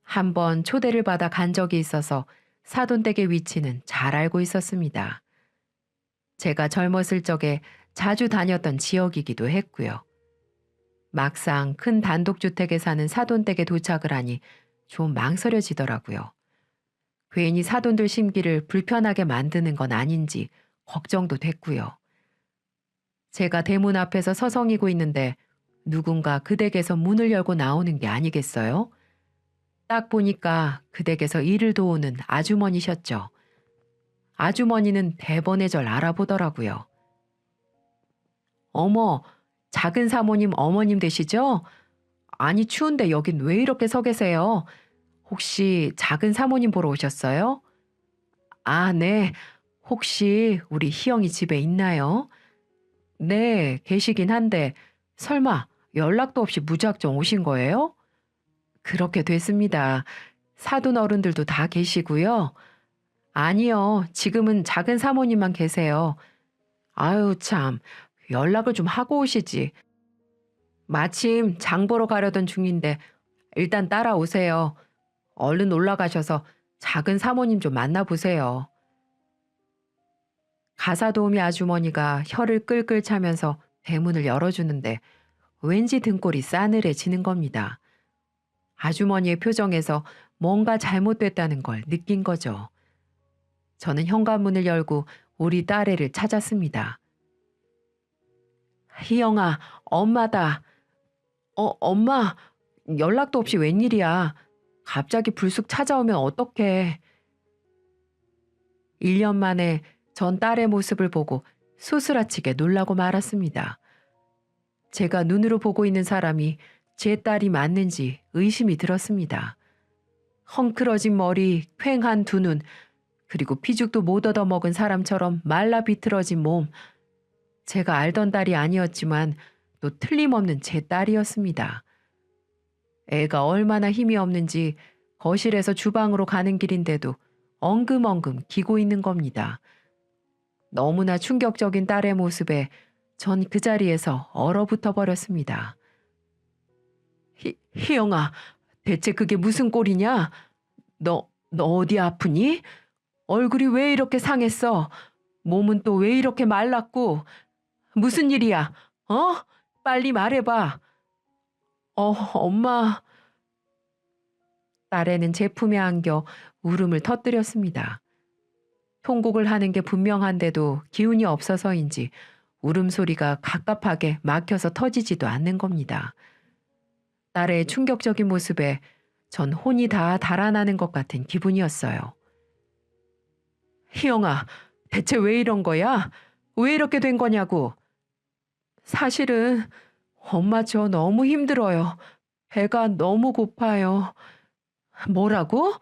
한번 초대를 받아 간 적이 있어서 사돈댁의 위치는 잘 알고 있었습니다. 제가 젊었을 적에 자주 다녔던 지역이기도 했고요. 막상 큰 단독주택에 사는 사돈댁에 도착을 하니 좀 망설여지더라고요. 괜히 사돈들 심기를 불편하게 만드는 건 아닌지 걱정도 됐고요. 제가 대문 앞에서 서성이고 있는데 누군가 그 댁에서 문을 열고 나오는 게 아니겠어요? 딱 보니까 그 댁에서 일을 도우는 아주머니셨죠. 아주머니는 대번에 절 알아보더라고요. 어머, 작은 사모님 어머님 되시죠? 아니 추운데 여긴 왜 이렇게 서 계세요? 혹시 작은 사모님 보러 오셨어요? 아, 네. 혹시 우리 희영이 집에 있나요? 네, 계시긴 한데 설마 연락도 없이 무작정 오신 거예요? 그렇게 됐습니다. 사돈 어른들도 다 계시고요. 아니요, 지금은 작은 사모님만 계세요. 아유, 참, 연락을 좀 하고 오시지. 마침 장 보러 가려던 중인데 일단 따라오세요. 얼른 올라가셔서 작은 사모님 좀 만나보세요. 가사도우미 아주머니가 혀를 끌끌 차면서 대문을 열어주는데 왠지 등골이 싸늘해지는 겁니다. 아주머니의 표정에서 뭔가 잘못됐다는 걸 느낀 거죠. 저는 현관문을 열고 우리 딸애를 찾았습니다. 희영아, 엄마다. 엄마, 연락도 없이 웬일이야. 갑자기 불쑥 찾아오면 어떡해. 1년 만에 전 딸의 모습을 보고 소스라치게 놀라고 말았습니다. 제가 눈으로 보고 있는 사람이 제 딸이 맞는지 의심이 들었습니다. 헝클어진 머리, 퀭한 두 눈, 그리고 피죽도 못 얻어먹은 사람처럼 말라 비틀어진 몸. 제가 알던 딸이 아니었지만 또 틀림없는 제 딸이었습니다. 애가 얼마나 힘이 없는지 거실에서 주방으로 가는 길인데도 엉금엉금 기고 있는 겁니다. 너무나 충격적인 딸의 모습에 전 그 자리에서 얼어붙어 버렸습니다. 희영아, 대체 그게 무슨 꼴이냐? 너 어디 아프니? 얼굴이 왜 이렇게 상했어? 몸은 또 왜 이렇게 말랐고? 무슨 일이야? 어? 빨리 말해봐. 엄마. 딸애는 제 품에 안겨 울음을 터뜨렸습니다. 통곡을 하는 게 분명한데도 기운이 없어서인지 울음소리가 갑갑하게 막혀서 터지지도 않는 겁니다. 딸의 충격적인 모습에 전 혼이 다 달아나는 것 같은 기분이었어요. 희영아, 대체 왜 이런 거야? 왜 이렇게 된 거냐고. 사실은 엄마 저 너무 힘들어요. 배가 너무 고파요. 뭐라고?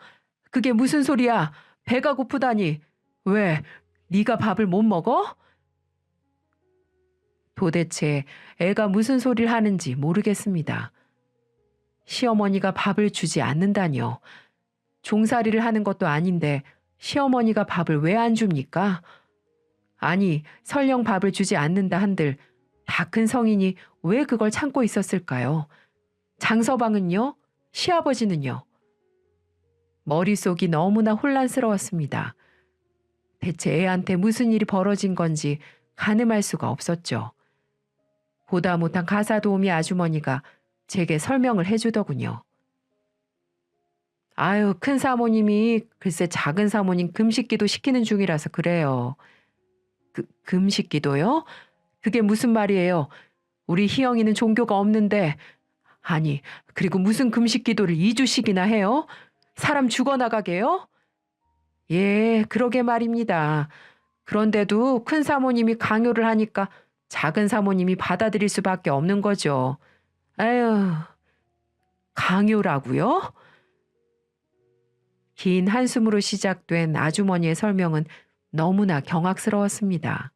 그게 무슨 소리야? 배가 고프다니. 왜? 네가 밥을 못 먹어? 도대체 애가 무슨 소리를 하는지 모르겠습니다. 시어머니가 밥을 주지 않는다뇨. 종살이를 하는 것도 아닌데 시어머니가 밥을 왜 안 줍니까? 아니, 설령 밥을 주지 않는다 한들 다 큰 성인이 왜 그걸 참고 있었을까요? 장서방은요? 시아버지는요? 머릿속이 너무나 혼란스러웠습니다. 대체 애한테 무슨 일이 벌어진 건지 가늠할 수가 없었죠. 보다 못한 가사도우미 아주머니가 제게 설명을 해주더군요. 아유, 큰 사모님이 글쎄 작은 사모님 금식기도 시키는 중이라서 그래요. 금식기도요? 그게 무슨 말이에요? 우리 희영이는 종교가 없는데. 아니, 그리고 무슨 금식기도를 2주씩이나 해요? 사람 죽어나가게요? 예, 그러게 말입니다. 그런데도 큰 사모님이 강요를 하니까 작은 사모님이 받아들일 수밖에 없는 거죠. 아유, 강요라고요? 긴 한숨으로 시작된 아주머니의 설명은 너무나 경악스러웠습니다.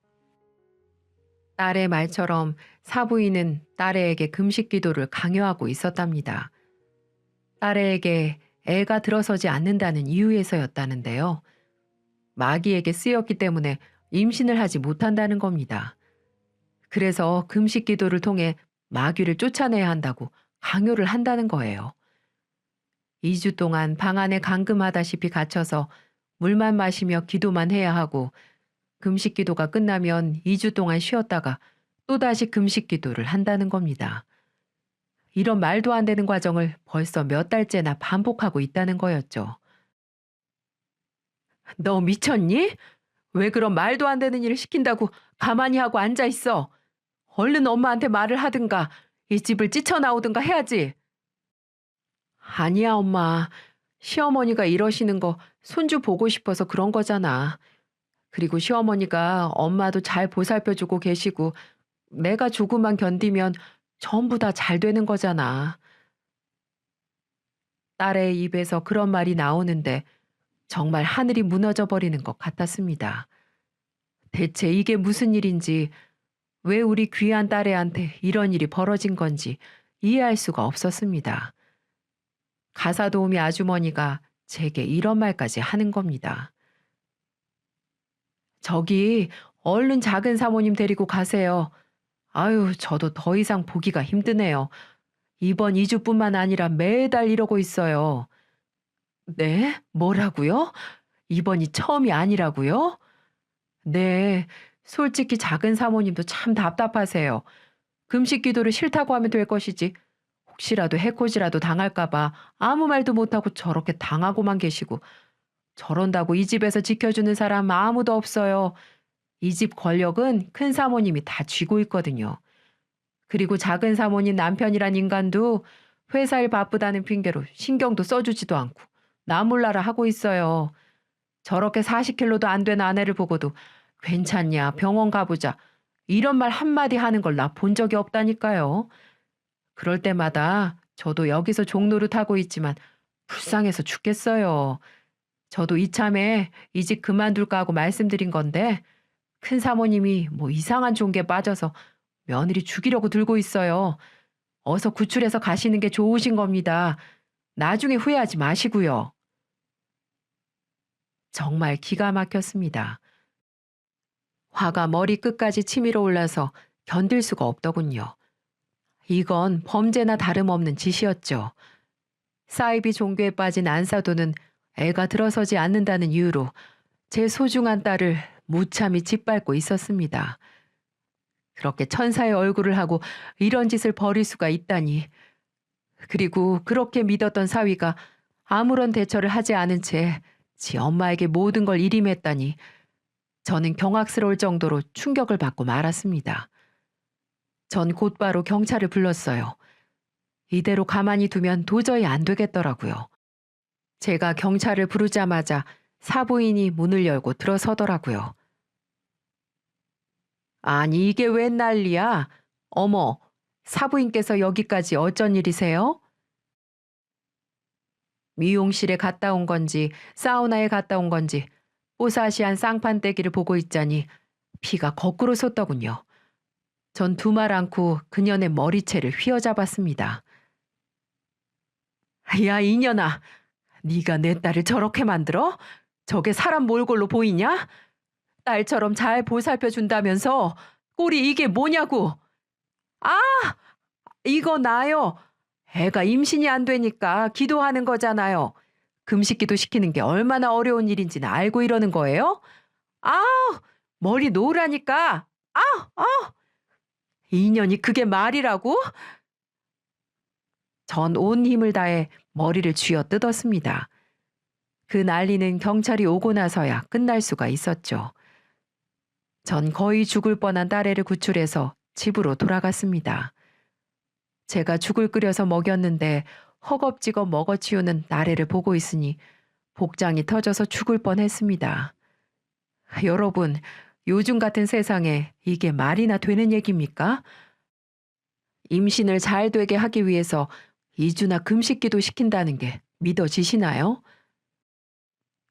딸의 말처럼 사부인은 딸애에게 금식 기도를 강요하고 있었답니다. 딸애에게 애가 들어서지 않는다는 이유에서였다는데요. 마귀에게 쓰였기 때문에 임신을 하지 못한다는 겁니다. 그래서 금식 기도를 통해 마귀를 쫓아내야 한다고 강요를 한다는 거예요. 2주 동안 방 안에 감금하다시피 갇혀서 물만 마시며 기도만 해야 하고 금식 기도가 끝나면 2주 동안 쉬었다가 또다시 금식 기도를 한다는 겁니다. 이런 말도 안 되는 과정을 벌써 몇 달째나 반복하고 있다는 거였죠. 너 미쳤니? 왜 그런 말도 안 되는 일을 시킨다고 가만히 하고 앉아 있어? 얼른 엄마한테 말을 하든가 이 집을 찢어나오든가 해야지. 아니야, 엄마. 시어머니가 이러시는 거 손주 보고 싶어서 그런 거잖아. 그리고 시어머니가 엄마도 잘 보살펴주고 계시고 내가 조금만 견디면 전부 다 잘 되는 거잖아. 딸의 입에서 그런 말이 나오는데 정말 하늘이 무너져 버리는 것 같았습니다. 대체 이게 무슨 일인지, 왜 우리 귀한 딸애한테 이런 일이 벌어진 건지 이해할 수가 없었습니다. 가사도우미 아주머니가 제게 이런 말까지 하는 겁니다. 저기 얼른 작은 사모님 데리고 가세요. 아유, 저도 더 이상 보기가 힘드네요. 이번 2주뿐만 아니라 매달 이러고 있어요. 네? 뭐라고요? 이번이 처음이 아니라고요? 네, 솔직히 작은 사모님도 참 답답하세요. 금식 기도를 싫다고 하면 될 것이지. 혹시라도 해코지라도 당할까봐 아무 말도 못하고 저렇게 당하고만 계시고, 저런다고 이 집에서 지켜주는 사람 아무도 없어요. 이 집 권력은 큰 사모님이 다 쥐고 있거든요. 그리고 작은 사모님 남편이란 인간도 회사 일 바쁘다는 핑계로 신경도 써주지도 않고 나 몰라라 하고 있어요. 저렇게 40kg도 안 된 아내를 보고도 괜찮냐, 병원 가보자, 이런 말 한마디 하는 걸 나 본 적이 없다니까요. 그럴 때마다 저도 여기서 종노릇하고 있지만 불쌍해서 죽겠어요. 저도 이참에 이 집 그만둘까 하고 말씀드린 건데 큰 사모님이 뭐 이상한 종교에 빠져서 며느리 죽이려고 들고 있어요. 어서 구출해서 가시는 게 좋으신 겁니다. 나중에 후회하지 마시고요. 정말 기가 막혔습니다. 화가 머리끝까지 치밀어 올라서 견딜 수가 없더군요. 이건 범죄나 다름없는 짓이었죠. 사이비 종교에 빠진 안사도는 애가 들어서지 않는다는 이유로 제 소중한 딸을 무참히 짓밟고 있었습니다. 그렇게 천사의 얼굴을 하고 이런 짓을 벌일 수가 있다니. 그리고 그렇게 믿었던 사위가 아무런 대처를 하지 않은 채 지 엄마에게 모든 걸 일임했다니 저는 경악스러울 정도로 충격을 받고 말았습니다. 전 곧바로 경찰을 불렀어요. 이대로 가만히 두면 도저히 안 되겠더라고요. 제가 경찰을 부르자마자 사부인이 문을 열고 들어서더라고요. 아니 이게 웬 난리야? 어머, 사부인께서 여기까지 어쩐 일이세요? 미용실에 갔다 온 건지 사우나에 갔다 온 건지 뽀사시한 쌍판떼기를 보고 있자니 피가 거꾸로 솟더군요. 전 두 말 않고 그년의 머리채를 휘어잡았습니다. 야 이년아, 네가 내 딸을 저렇게 만들어? 저게 사람 몰골로 보이냐? 딸처럼 잘 보살펴준다면서 꼴이 이게 뭐냐고. 아, 이거 나요. 애가 임신이 안 되니까 기도하는 거잖아요. 금식기도 시키는 게 얼마나 어려운 일인지는 알고 이러는 거예요? 아, 머리 놓으라니까. 아, 아, 이년이 그게 말이라고? 전 온 힘을 다해 머리를 쥐어 뜯었습니다. 그 난리는 경찰이 오고 나서야 끝날 수가 있었죠. 전 거의 죽을 뻔한 딸애를 구출해서 집으로 돌아갔습니다. 제가 죽을 끓여서 먹였는데 허겁지겁 먹어치우는 나래를 보고 있으니 복장이 터져서 죽을 뻔했습니다. 여러분, 요즘 같은 세상에 이게 말이나 되는 얘기입니까? 임신을 잘 되게 하기 위해서 2주나 금식기도 시킨다는 게 믿어지시나요?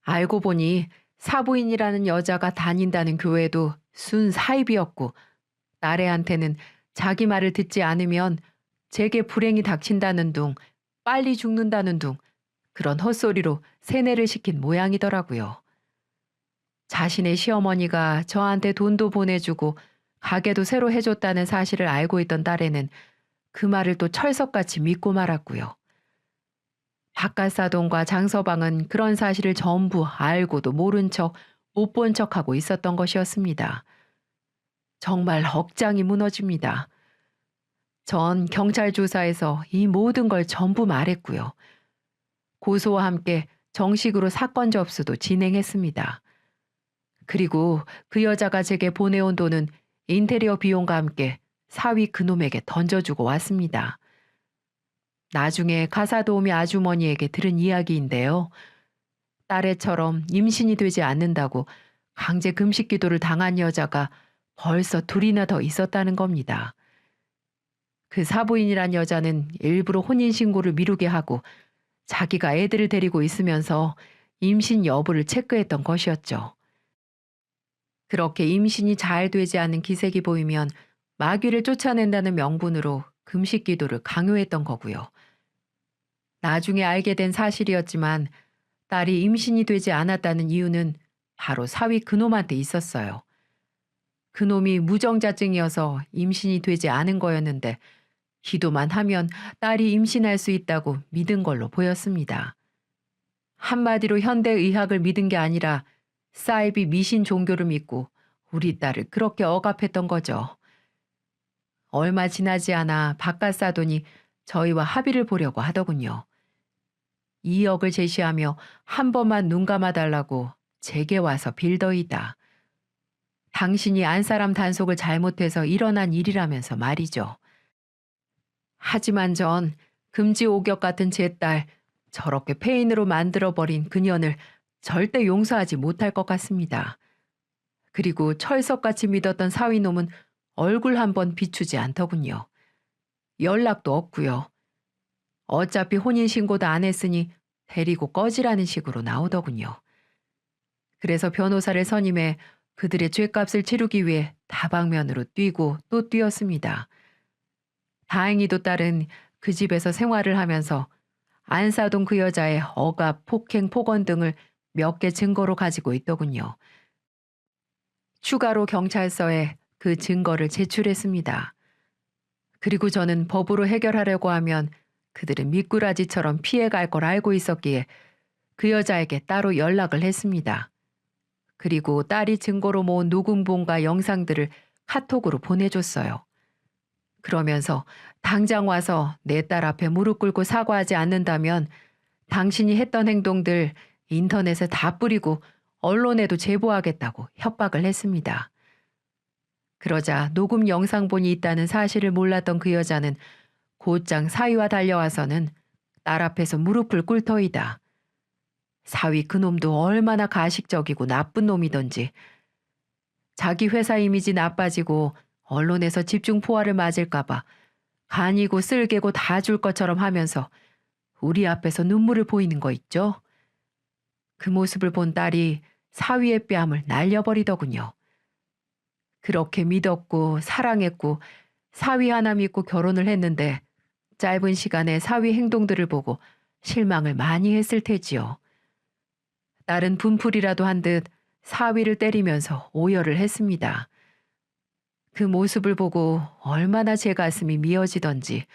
알고 보니 사부인이라는 여자가 다닌다는 교회도 순 사입이었고 나래한테는 자기 말을 듣지 않으면 제게 불행이 닥친다는 둥, 빨리 죽는다는 둥 그런 헛소리로 세뇌를 시킨 모양이더라고요. 자신의 시어머니가 저한테 돈도 보내주고 가게도 새로 해줬다는 사실을 알고 있던 딸애는 그 말을 또 철석같이 믿고 말았고요. 바깥사돈과 장서방은 그런 사실을 전부 알고도 모른 척, 못 본 척하고 있었던 것이었습니다. 정말 억장이 무너집니다. 전 경찰 조사에서 이 모든 걸 전부 말했고요. 고소와 함께 정식으로 사건 접수도 진행했습니다. 그리고 그 여자가 제게 보내온 돈은 인테리어 비용과 함께 사위 그놈에게 던져주고 왔습니다. 나중에 가사도우미 아주머니에게 들은 이야기인데요. 딸애처럼 임신이 되지 않는다고 강제 금식 기도를 당한 여자가 벌써 둘이나 더 있었다는 겁니다. 그 사부인이란 여자는 일부러 혼인신고를 미루게 하고 자기가 애들을 데리고 있으면서 임신 여부를 체크했던 것이었죠. 그렇게 임신이 잘 되지 않는 기색이 보이면 마귀를 쫓아낸다는 명분으로 금식 기도를 강요했던 거고요. 나중에 알게 된 사실이었지만 딸이 임신이 되지 않았다는 이유는 바로 사위 그놈한테 있었어요. 그놈이 무정자증이어서 임신이 되지 않은 거였는데 기도만 하면 딸이 임신할 수 있다고 믿은 걸로 보였습니다. 한마디로 현대의학을 믿은 게 아니라 사이비 미신 종교를 믿고 우리 딸을 그렇게 억압했던 거죠. 얼마 지나지 않아 바깥사돈이 저희와 합의를 보려고 하더군요. 2억을 제시하며 한 번만 눈 감아달라고 제게 와서 빌더이다. 당신이 안사람 단속을 잘못해서 일어난 일이라면서 말이죠. 하지만 전 금지 오격 같은 제 딸 저렇게 폐인으로 만들어버린 그년을 절대 용서하지 못할 것 같습니다. 그리고 철석같이 믿었던 사위놈은 얼굴 한번 비추지 않더군요. 연락도 없고요. 어차피 혼인신고도 안 했으니 데리고 꺼지라는 식으로 나오더군요. 그래서 변호사를 선임해 그들의 죄값을 치르기 위해 다방면으로 뛰고 또 뛰었습니다. 다행히도 딸은 그 집에서 생활을 하면서 안사동 그 여자의 억압, 폭행, 폭언 등을 몇 개 증거로 가지고 있더군요. 추가로 경찰서에 그 증거를 제출했습니다. 그리고 저는 법으로 해결하려고 하면 그들은 미꾸라지처럼 피해갈 걸 알고 있었기에 그 여자에게 따로 연락을 했습니다. 그리고 딸이 증거로 모은 녹음본과 영상들을 카톡으로 보내줬어요. 그러면서 당장 와서 내 딸 앞에 무릎 꿇고 사과하지 않는다면 당신이 했던 행동들 인터넷에 다 뿌리고 언론에도 제보하겠다고 협박을 했습니다. 그러자 녹음 영상본이 있다는 사실을 몰랐던 그 여자는 곧장 사위와 달려와서는 딸 앞에서 무릎을 꿇더이다. 사위 그놈도 얼마나 가식적이고 나쁜 놈이던지 자기 회사 이미지 나빠지고 언론에서 집중 포화를 맞을까봐 간이고 쓸개고 다 줄 것처럼 하면서 우리 앞에서 눈물을 보이는 거 있죠? 그 모습을 본 딸이 사위의 뺨을 날려버리더군요. 그렇게 믿었고 사랑했고 사위 하나 믿고 결혼을 했는데 짧은 시간에 사위 행동들을 보고 실망을 많이 했을 테지요. 딸은 분풀이라도 한 듯 사위를 때리면서 오열을 했습니다. 그 모습을 보고 얼마나 제 가슴이 미어지던지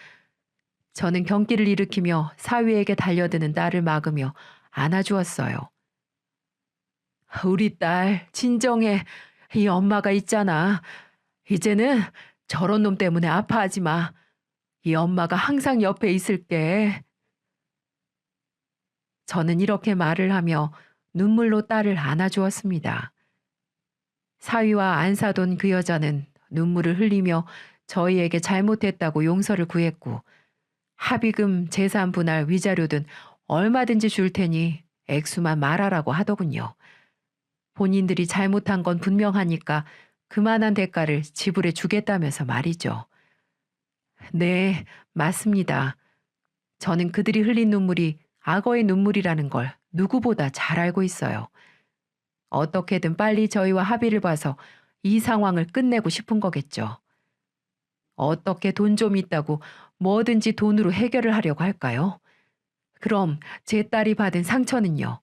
저는 경기를 일으키며 사위에게 달려드는 딸을 막으며 안아주었어요. 우리 딸 진정해. 이 엄마가 있잖아. 이제는 저런 놈 때문에 아파하지 마. 이 엄마가 항상 옆에 있을게. 저는 이렇게 말을 하며 눈물로 딸을 안아주었습니다. 사위와 안 사돈 그 여자는 눈물을 흘리며 저희에게 잘못했다고 용서를 구했고 합의금, 재산 분할, 위자료 등 얼마든지 줄 테니 액수만 말하라고 하더군요. 본인들이 잘못한 건 분명하니까 그만한 대가를 지불해 주겠다면서 말이죠. 네, 맞습니다. 저는 그들이 흘린 눈물이 악어의 눈물이라는 걸 누구보다 잘 알고 있어요. 어떻게든 빨리 저희와 합의를 봐서 이 상황을 끝내고 싶은 거겠죠. 어떻게 돈 좀 있다고 뭐든지 돈으로 해결을 하려고 할까요? 그럼 제 딸이 받은 상처는요?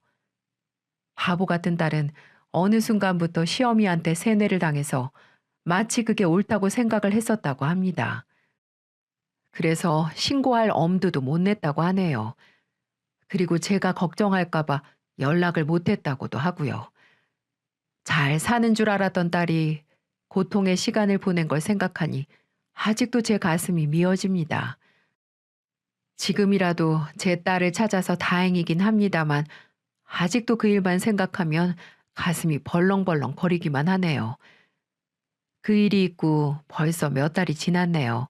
바보 같은 딸은 어느 순간부터 시어미한테 세뇌를 당해서 마치 그게 옳다고 생각을 했었다고 합니다. 그래서 신고할 엄두도 못 냈다고 하네요. 그리고 제가 걱정할까봐 연락을 못 했다고도 하고요. 잘 사는 줄 알았던 딸이 고통의 시간을 보낸 걸 생각하니 아직도 제 가슴이 미어집니다. 지금이라도 제 딸을 찾아서 다행이긴 합니다만 아직도 그 일만 생각하면 가슴이 벌렁벌렁 거리기만 하네요. 그 일이 있고 벌써 몇 달이 지났네요.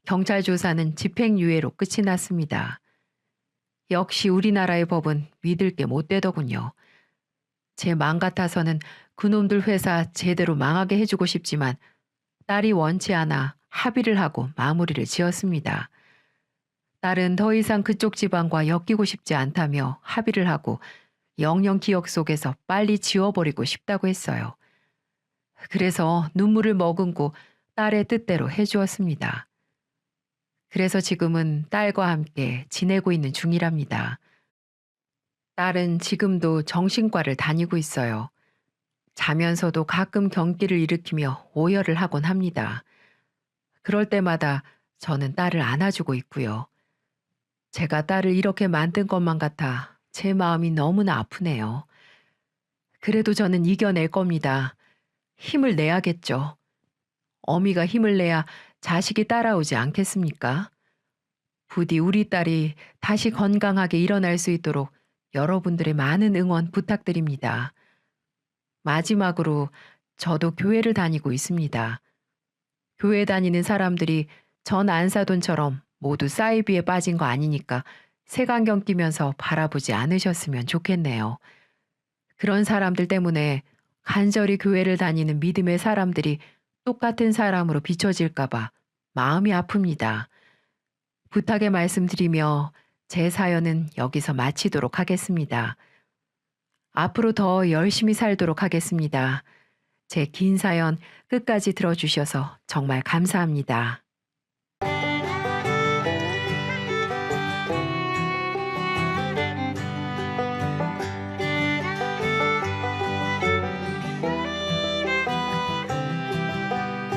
경찰 조사는 집행유예로 끝이 났습니다. 역시 우리나라의 법은 믿을 게 못 되더군요. 제 맘 같아서는 그놈들 회사 제대로 망하게 해주고 싶지만 딸이 원치 않아 합의를 하고 마무리를 지었습니다. 딸은 더 이상 그쪽 집안과 엮이고 싶지 않다며 합의를 하고 영영 기억 속에서 빨리 지워버리고 싶다고 했어요. 그래서 눈물을 머금고 딸의 뜻대로 해주었습니다. 그래서 지금은 딸과 함께 지내고 있는 중이랍니다. 딸은 지금도 정신과를 다니고 있어요. 자면서도 가끔 경기를 일으키며 오열을 하곤 합니다. 그럴 때마다 저는 딸을 안아주고 있고요. 제가 딸을 이렇게 만든 것만 같아 제 마음이 너무나 아프네요. 그래도 저는 이겨낼 겁니다. 힘을 내야겠죠. 어미가 힘을 내야 자식이 따라오지 않겠습니까? 부디 우리 딸이 다시 건강하게 일어날 수 있도록 여러분들의 많은 응원 부탁드립니다. 마지막으로 저도 교회를 다니고 있습니다. 교회 다니는 사람들이 전 안사돈처럼 모두 사이비에 빠진 거 아니니까 색안경 끼면서 바라보지 않으셨으면 좋겠네요. 그런 사람들 때문에 간절히 교회를 다니는 믿음의 사람들이 똑같은 사람으로 비춰질까봐 마음이 아픕니다. 부탁의 말씀드리며 제 사연은 여기서 마치도록 하겠습니다. 앞으로 더 열심히 살도록 하겠습니다. 제 긴 사연 끝까지 들어주셔서 정말 감사합니다.